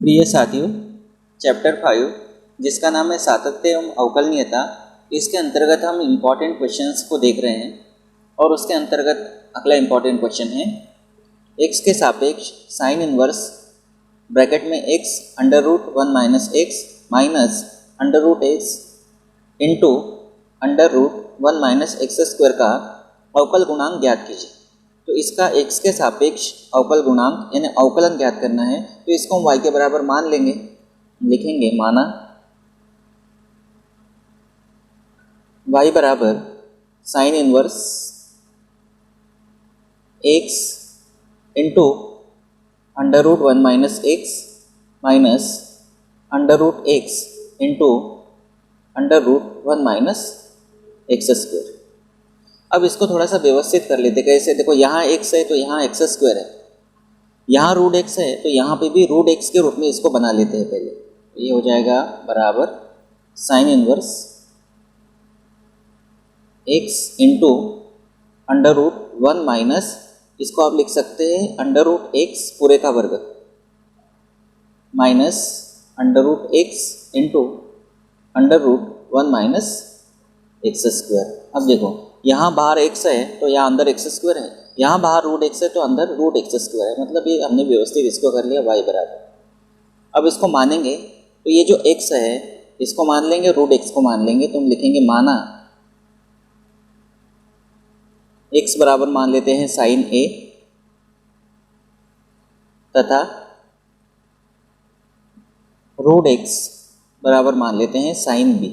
प्रिय साथियों, चैप्टर 5 जिसका नाम है सातत्य एवं अवकलनीयता, इसके अंतर्गत हम इम्पॉर्टेंट क्वेश्चंस को देख रहे हैं। और उसके अंतर्गत अगला इम्पॉर्टेंट क्वेश्चन है x के सापेक्ष साइन इनवर्स ब्रैकेट में x under root 1 minus x minus under root x into under root 1 minus x square का अवकल गुणांक ज्ञात कीजिए। तो इसका x के सापेक्ष अवकल गुणांक यानी अवकलन ज्ञात करना है। तो इसको हम y के बराबर मान लेंगे, लिखेंगे माना y बराबर sine inverse x into under root 1 minus x minus under root x into under root 1 minus x square. अब इसको थोड़ा सा व्यवस्थित कर लेते। कैसे? देखो, यहाँ x है तो यहाँ एक्स स्क्वायर है, यहाँ रूट x है तो यहाँ पे भी रूट x के रूप में इसको बना लेते हैं पहले। ये हो जाएगा बराबर sine inverse x into under root 1 minus, इसको आप लिख सकते हैं अंडर रूट x पूरे का वर्ग minus under root x into under root 1 minus x square. अब देखो, यहाँ बाहर x है तो यहाँ अंदर एक्स स्क्वायर है, यहाँ बाहर रूट x है तो अंदर रूट एक्स स्क्वायर है। मतलब ये हमने व्यवस्थित इसको कर लिया y बराबर। अब इसको मानेंगे तो ये जो x है इसको मान लेंगे, रूट x को मान लेंगे। तो हम लिखेंगे माना x बराबर मान लेते हैं साइन a तथा रूट x बराबर मान लेते हैं साइन b।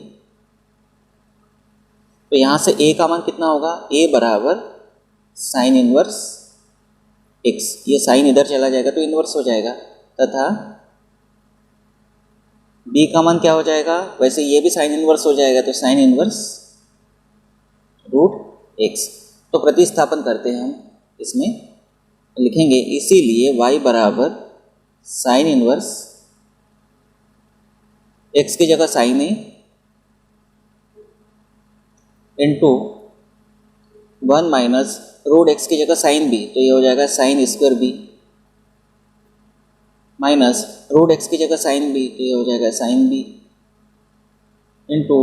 तो यहाँ से a का मान कितना होगा? a बराबर साइन इनवर्स x, ये साइन इधर चला जाएगा तो इनवर्स हो जाएगा, तथा b का मान क्या हो जाएगा? वैसे ये भी साइन इनवर्स हो जाएगा तो साइन इनवर्स रूट x। तो प्रतिस्थापन करते हैं हम इसमें, लिखेंगे इसीलिए y बराबर साइन इनवर्स x की जगह sine a into 1 minus root x की जगह साइन b, तो ये हो जाएगा sine square b minus root x की जगह साइन b, तो ये हो जाएगा sine b into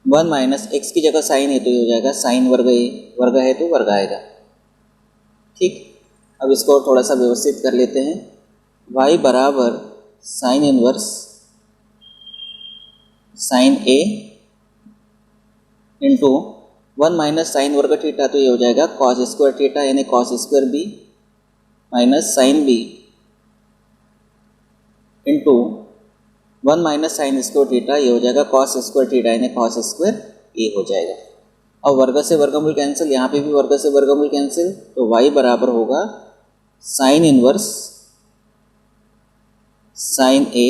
1 minus x की जगह साइन a, तो ये हो जाएगा साइन वर्ग a, वर्ग है तो वर्ग आएगा। ठीक, अब इसको थोड़ा सा व्यवस्थित कर लेते हैं। y बराबर sine inverse sine a into 1 minus sine वर्ग थीटा, तो ये हो जाएगा कॉस स्क्वायर थीटा यानी cos square B minus sine B into 1 minus sine square theta, ये हो जाएगा कॉस स्क्वायर थीटा यानी कॉस स्क्वायर ए हो जाएगा। और वर्ग से वर्गमूल कैंसिल, यहाँ पे भी वर्ग से वर्गमूल कैंसिल, तो y बराबर होगा sine inverse sine A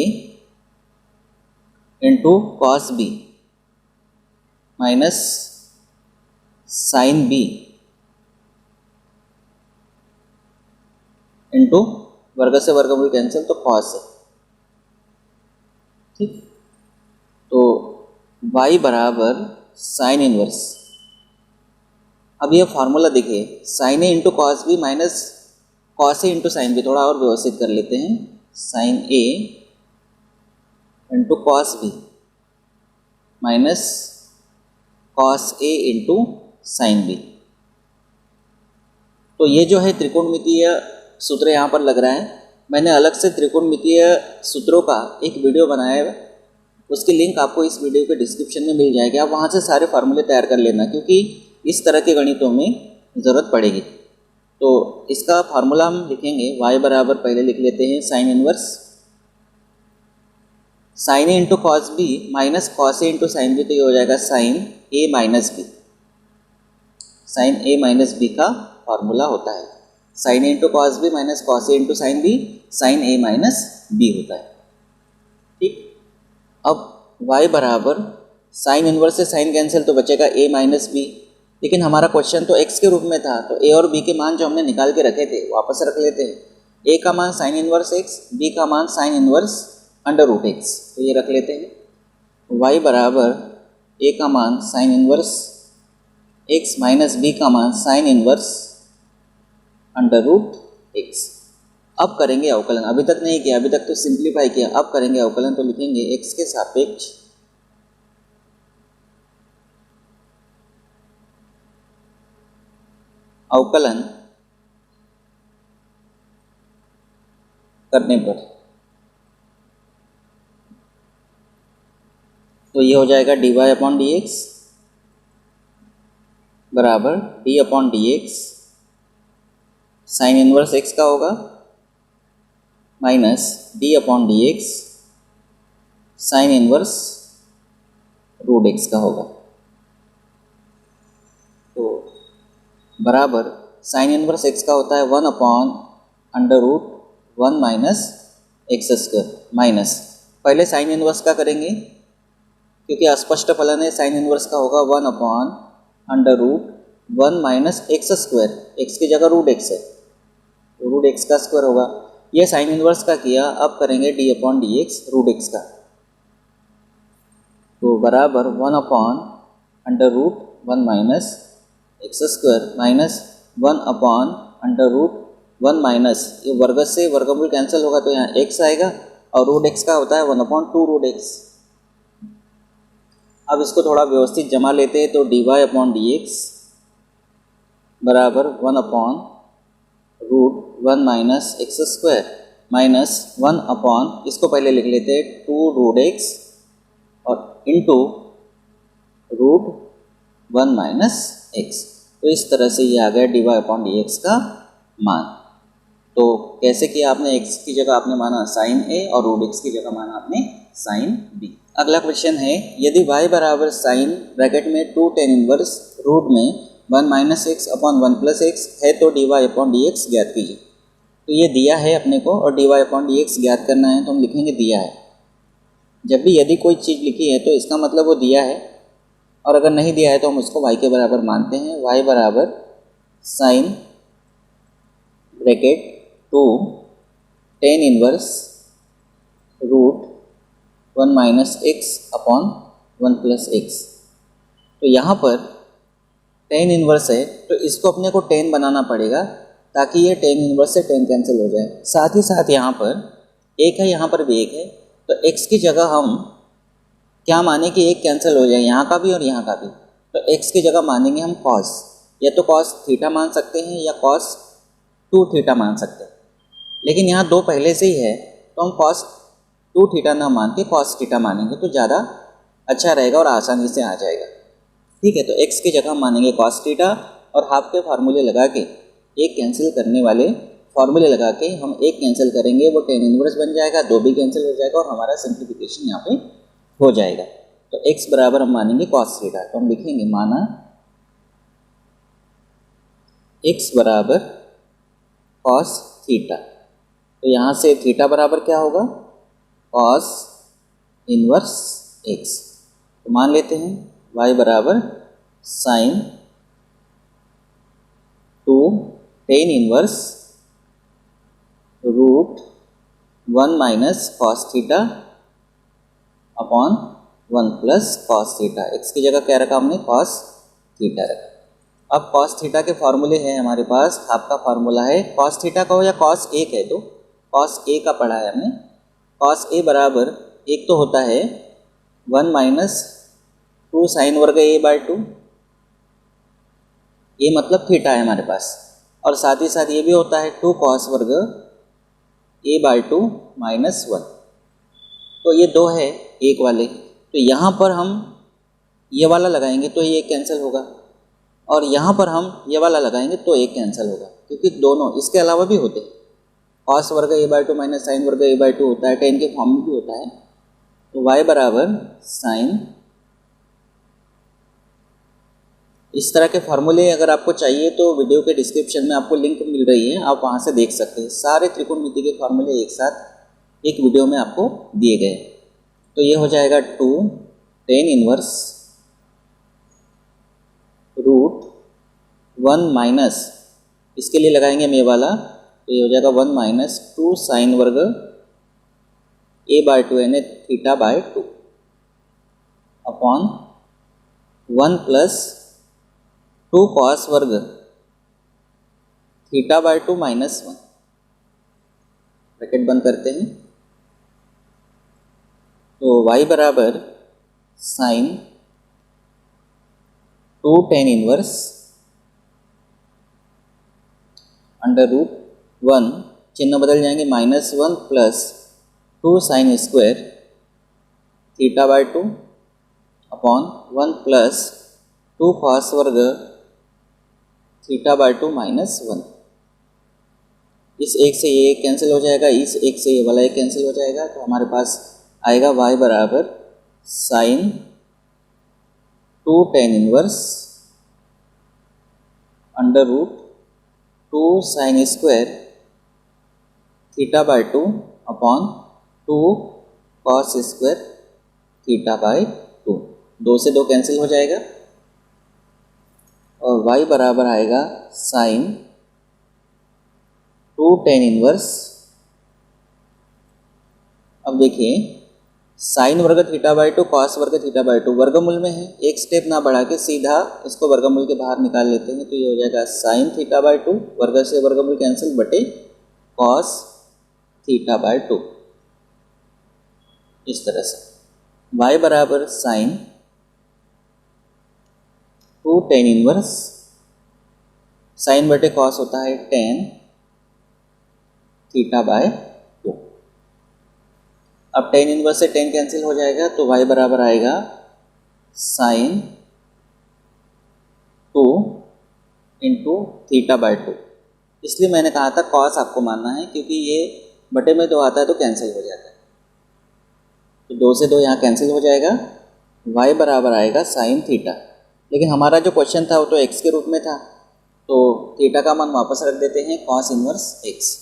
into cos B minus sine B into वर्ग से वर्गमूल कैंसिल तो कॉस है। ठीक, तो y बराबर साइन इनवर्स, अब ये फार्मूला देखिए, sine A into cos B minus cos A into sine B. थोड़ा और व्यवस्थित कर लेते हैं, sine A into cos B minus cos A into sine B. तो ये जो है त्रिकोणमितीय सूत्र यहाँ पर लग रहा है। मैंने अलग से त्रिकोणमितीय सूत्रों का एक वीडियो बनाया है, उसकी लिंक आपको इस वीडियो के डिस्क्रिप्शन में मिल जाएगी। आप वहाँ से सारे फार्मूले तैयार कर लेना, क्योंकि इस तरह के गणितों में ज़रूरत पड़ेगी। तो इसका फार्मूला हम लिखेंगे, y बराबर पहले लिख लेते हैं sine inverse sine A into cos B minus cos A into sine B, तो ये हो जाएगा sine A minus B. Sine A minus B का फार्मूला होता है sine A into cos B minus cos A into sine B, sine A minus B होता है। ठीक, अब y बराबर साइन इनवर्स से साइन कैंसिल तो बचेगा a माइनस बी, लेकिन हमारा क्वेश्चन तो x के रूप में था, तो a और b के मान जो हमने निकाल के रखे थे वापस रख लेते हैं। a का मान साइन इनवर्स x, b का मान sine inverse under root x, तो ये रख लेते हैं। y बराबर a का मान sine inverse x minus b का मान sine inverse under root x। अब करेंगे अवकलन, अभी तक नहीं किया, अभी तक तो सिंप्लीफाई किया, अब करेंगे अवकलन। तो लिखेंगे x के सापेक्ष अवकलन करने पर तो ये हो जाएगा dy अपॉन डी एक्स बराबर d upon d x sine inverse x का होगा minus d upon d x sine inverse root x का होगा। तो बराबर साइन इनवर्स x का होता है 1 upon under root 1 minus x square minus, पहले साइन इनवर्स का करेंगे क्योंकि अस्पष्ट फलन है, साइन इनवर्स का होगा 1 upon under root 1 minus x square, x की जगह रूट एक्स है तो रूट एक्स का स्क्वायर होगा। ये साइन इनवर्स का किया, अब करेंगे d upon d x root x का। तो बराबर 1 upon under root 1 minus x square minus 1 upon under root 1 minus, ये वर्ग से वर्गमूल कैंसिल होगा तो यहाँ x आएगा और रूट x का होता है 1 अपॉन 2 रूट x। अब इसको थोड़ा व्यवस्थित जमा लेते हैं तो dy अपॉन डी एक्स बराबर 1 upon root 1 minus x square minus 1 upon, इसको पहले लिख लेते हैं 2 रूट x और इनटू रूट 1 माइनस x। तो इस तरह से ये आ गया dy अपॉन डी एक्स का मान। तो कैसे किया आपने, x की जगह आपने माना साइन a और रूट x की जगह माना आपने साइन b। अगला क्वेश्चन है यदि y बराबर साइन ब्रैकेट में 2 tan इनवर्स रूट में 1 minus x upon 1 plus x है तो dy अपॉन डी एक्स ज्ञात कीजिए। तो ये दिया है अपने को और dy अपॉन डी एक्स ज्ञात करना है तो हम लिखेंगे दिया है। जब भी यदि कोई चीज़ लिखी है तो इसका मतलब वो दिया है, और अगर नहीं दिया है तो हम उसको y के बराबर मानते हैं। y बराबर sine bracket 2 tan inverse root 1 minus x upon 1 plus x. तो यहाँ पर tan इनवर्स है तो इसको अपने को tan बनाना पड़ेगा ताकि ये tan इनवर्स से tan कैंसिल हो जाए। साथ ही साथ यहाँ पर एक है, यहाँ पर भी एक है, तो x की जगह हम क्या माने कि एक कैंसिल हो जाए, यहाँ का भी और यहाँ का भी। तो x की जगह मानेंगे हम cos, या तो cos थीटा मान सकते हैं या cos 2 थीटा मान सकते हैं, लेकिन यहाँ दो पहले से ही है तो हम cos 2 थीटा ना मान के cos थीटा मानेंगे तो ज़्यादा अच्छा रहेगा और आसानी से आ जाएगा। ठीक है, तो x की जगह हम मानेंगे cos थीटा और हाफ के फार्मूले लगा के, एक कैंसिल करने वाले फार्मूले लगा के हम एक कैंसिल करेंगे, वो tan इनवर्स बन जाएगा, दो भी कैंसिल हो जाएगा और हमारा सिंप्लीफिकेशन यहाँ पे हो जाएगा। तो x बराबर हम मानेंगे cos थीटा, तो हम लिखेंगे माना x बराबर cos थीटा। तो यहाँ से थीटा बराबर क्या होगा, cos इनवर्स x। तो मान लेते हैं y बराबर sine 2 tan inverse root 1 minus cos theta upon 1 plus cos theta. x की जगह क्या रखा हमने, cos थीटा रखा। अब cos थीटा के फार्मूले हैं हमारे पास, आपका फार्मूला है cos थीटा का हो या cos a है तो cos a का पढ़ा है हमने। cos a बराबर एक तो होता है 1 माइनस 2 साइन वर्ग a बाय 2, ये मतलब थीटा है हमारे पास, और साथ ही साथ ये भी होता है 2 cos वर्ग a बाय 2 माइनस 1। तो ये दो है एक वाले, तो यहाँ पर हम ये वाला लगाएंगे तो ये कैंसिल होगा, और यहाँ पर हम ये वाला लगाएंगे तो एक कैंसिल होगा, क्योंकि दोनों इसके अलावा भी होते हैं। cos वर्ग a बाय 2 माइनस साइन वर्ग a बाय 2 होता है, tan के फॉर्म में भी होता है। तो y बराबर साइन, इस तरह के फार्मूले अगर आपको चाहिए तो वीडियो के डिस्क्रिप्शन में आपको लिंक मिल रही है, आप वहाँ से देख सकते हैं। सारे त्रिकोणमिति के फार्मूले एक साथ एक वीडियो में आपको दिए गए। तो ये हो जाएगा 2 tan इनवर्स रूट 1 माइनस, इसके लिए लगाएंगे हम ये वाला, तो ये हो जाएगा 1 माइनस 2 साइन वर्ग a बाय 2 यानी थीटा बाय 2 अपॉन 1 प्लस 2 cos वर्ग थीटा बाय 2 माइनस 1। ब्रैकेट बंद करते हैं। तो y बराबर sine 2 tan inverse under root 1, चिन्ह बदल जाएंगे, -1 plus 2 sine square theta by 2 upon 1 plus 2 cos वर्ग थीटा बाय 2 -1। इस एक से ये कैंसिल हो जाएगा, इस एक से ये वाला एक कैंसिल हो जाएगा, तो हमारे पास आएगा y बराबर sine 2 tan inverse under root 2 sine square theta by 2 upon 2 cos square theta by 2। 2 से 2 कैंसिल हो जाएगा और y बराबर आएगा साइन 2 tan इनवर्स। अब देखिए साइन वर्ग थीटा बाय 2 कॉस वर्ग थीटा बाय 2 वर्गमूल में है, एक स्टेप ना बढ़ा के सीधा इसको वर्गमूल के बाहर निकाल लेते हैं, तो ये हो जाएगा साइन थीटा बाय 2, वर्ग से वर्गमूल कैंसिल, बटे कॉस थीटा बाय 2। इस तरह से y बराबर साइन 2 tan इनवर्स, साइन बटे कॉस होता है tan थीटा बाय 2। अब tan इनवर्स से tan कैंसिल हो जाएगा, तो y बराबर आएगा साइन 2 इंटू थीटा बाय 2। इसलिए मैंने कहा था कॉस आपको मानना है, क्योंकि ये बटे में 2 आता है तो कैंसिल हो जाता है। तो 2 से 2 यहाँ कैंसिल हो जाएगा, y बराबर आएगा साइन थीटा। लेकिन हमारा जो क्वेश्चन था वो तो x के रूप में था, तो थीटा का मान वापस रख देते हैं कॉस इनवर्स x।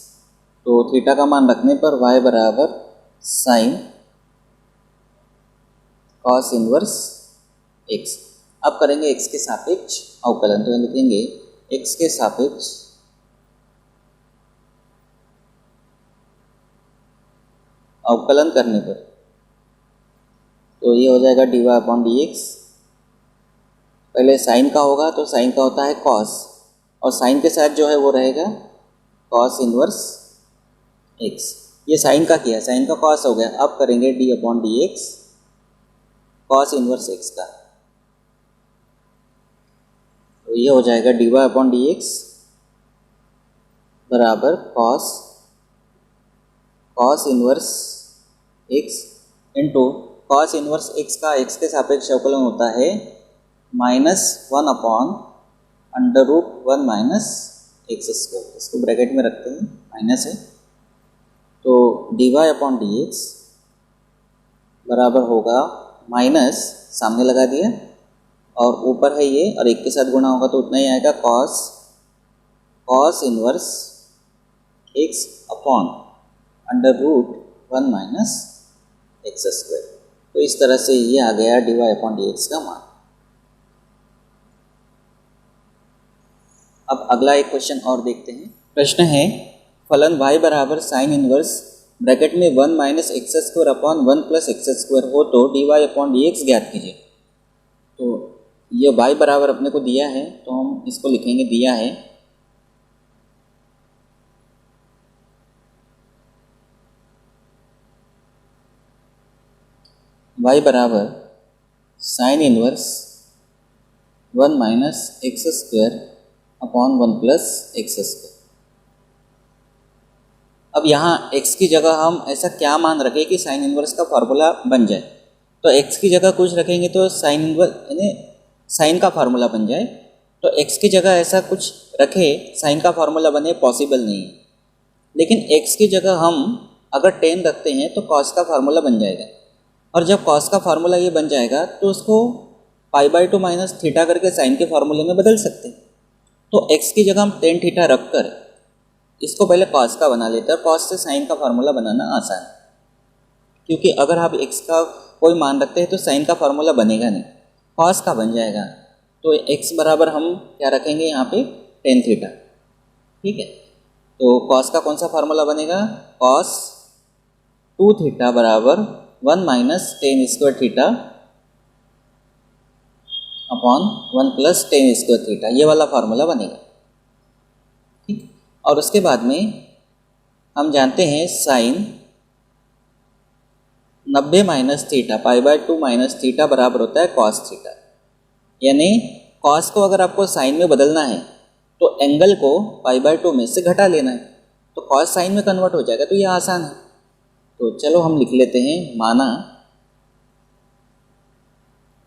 तो थीटा का मान रखने पर y बराबर साइन कॉस इनवर्स x। अब करेंगे x के सापेक्ष अवकलन, तो लिखेंगे x के सापेक्ष अवकलन करने पर, तो ये हो जाएगा dy अपॉन dx। पहले साइन का होगा, तो साइन का होता है कॉस, और साइन के साथ जो है वो रहेगा कॉस इनवर्स x। ये साइन का किया, साइन का कॉस हो गया। अब करेंगे d upon dx cos inverse x का, तो ये हो जाएगा dy अपॉन dx बराबर cos inverse x into cos inverse x का x के सापेक्ष अवकलन होता है -1 upon under root 1 minus x square. इसको ब्रैकेट में रखते हैं, माइनस है, तो dy अपॉन dx बराबर होगा माइनस, सामने लगा दिया, और ऊपर है ये, और एक के साथ गुणा होगा तो उतना ही आएगा cos inverse x upon under root 1 minus x square. तो इस तरह से ये आ गया dy अपॉन dx का मान। अब अगला एक क्वेश्चन और देखते हैं। प्रश्न है फलन y बराबर साइन इनवर्स ब्रैकेट में 1 minus x square upon 1 plus x square हो तो dy अपॉन dx ज्ञात कीजिए। तो ये y बराबर अपने को दिया है, तो हम इसको लिखेंगे, दिया है y बराबर sine inverse 1 minus x square upon 1 plus x square. अब यहाँ x की जगह हम ऐसा क्या मान रखें कि साइन इनवर्स का फार्मूला बन जाए। तो x की जगह कुछ रखेंगे तो साइन इनवर्स यानी साइन का फार्मूला बन जाए, तो x की जगह ऐसा कुछ रखे साइन का फार्मूला बने, पॉसिबल नहीं है। लेकिन x की जगह हम अगर tan रखते हैं तो cos का फार्मूला बन जाएगा, और जब cos का फार्मूला ये बन जाएगा तो उसको π/2 माइनस थीटा करके साइन के फार्मूले में बदल सकते हैं। तो x की जगह हम tan थीटा रख कर इसको पहले cos का बना लेते हैं, और cos से साइन का फार्मूला बनाना आसान है, क्योंकि अगर आप x का कोई मान रखते हैं तो साइन का फार्मूला बनेगा नहीं, cos का बन जाएगा। तो x बराबर हम क्या रखेंगे यहाँ पे tan थीटा, ठीक है। तो cos का कौन सा फार्मूला बनेगा, cos 2 थीटा बराबर 1 minus tan square theta upon 1 plus tan square theta, ये वाला फार्मूला बनेगा, ठीक। और उसके बाद में हम जानते हैं sine 90 minus theta π/2 minus theta बराबर होता है कॉस थीटा। यानी कॉस को अगर आपको साइन में बदलना है तो एंगल को π/2 में से घटा लेना है, तो कॉस साइन में कन्वर्ट हो जाएगा। तो ये आसान है। तो चलो हम लिख लेते हैं, माना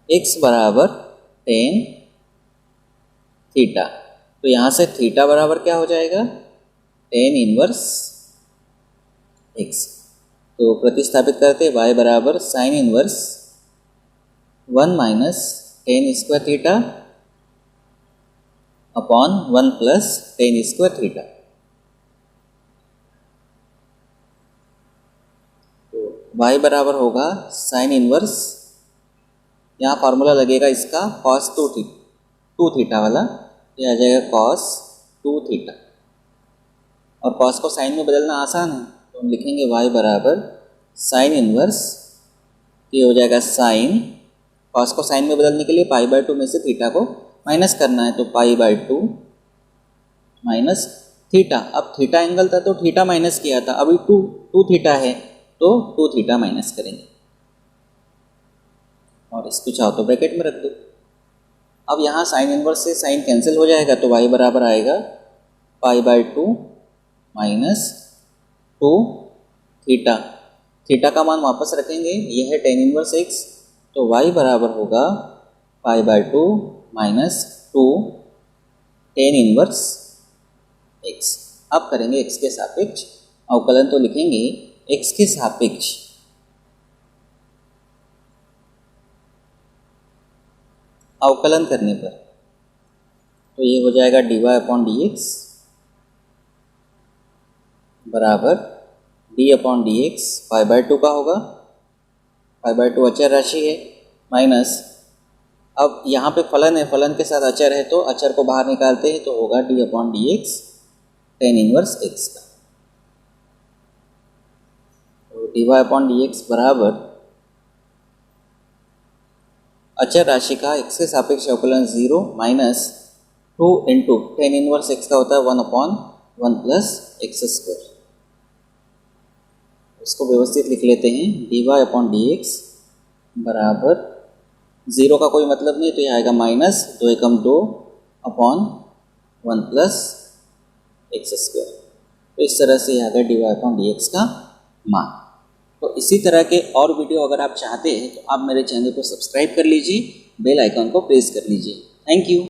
x बराबर tan थीटा, तो यहाँ से थीटा बराबर क्या हो जाएगा, tan इनवर्स x। तो प्रतिस्थापित करते y बराबर sine inverse 1 minus tan square theta upon 1 plus tan square theta. तो y बराबर होगा साइन इनवर्स, यहाँ फार्मूला लगेगा इसका cos 2 थीटा वाला, ये आ जाएगा cos 2 थीटा। और cos को साइन में बदलना आसान है, तो हम लिखेंगे y बराबर साइन इनवर्स, ये हो जाएगा साइन, cos को साइन में बदलने के लिए π/2 में से थीटा को माइनस करना है, तो π/2 माइनस थीटा। अब थीटा एंगल था तो थीटा माइनस किया था, अभी 2 थीटा है तो 2 थीटा माइनस करेंगे और इसको चाहो तो ब्रैकेट में रख दो। अब यहाँ साइन इनवर्स से साइन कैंसिल हो जाएगा, तो y बराबर आएगा π/2 माइनस 2 थीटा। थीटा का मान वापस रखेंगे, यह है tan इनवर्स x, तो y बराबर होगा π/2 माइनस 2 tan इनवर्स x। अब करेंगे x के सापेक्ष अवकलन, तो लिखेंगे x के सापेक्ष अवकलन करने पर तो ये हो जाएगा dy/dx बराबर d/dx π/2 का होगा, π/2 अचर राशि है, माइनस अब यहाँ पे फलन है, फलन के साथ अचर है तो अचर को बाहर निकालते हैं, तो होगा d/dx tan इनवर्स x का। तो dy/dx बराबर अचर राशि का x के सापेक्ष अवकलन 0 minus 2 into tan inverse x का होता है 1/1 प्लस एक्स स्क्वायर। इसको व्यवस्थित लिख लेते हैं, dy/dx बराबर 0 का कोई मतलब नहीं, तो यह आएगा माइनस 2 एकम 2 अपॉन 1 प्लस एक्स स्क्वायर। तो इस तरह से यह आ गया dy/dx का मान। तो इसी तरह के और वीडियो अगर आप चाहते हैं तो आप मेरे चैनल को सब्सक्राइब कर लीजिए, बेल आइकन को प्रेस कर लीजिए। Thank you.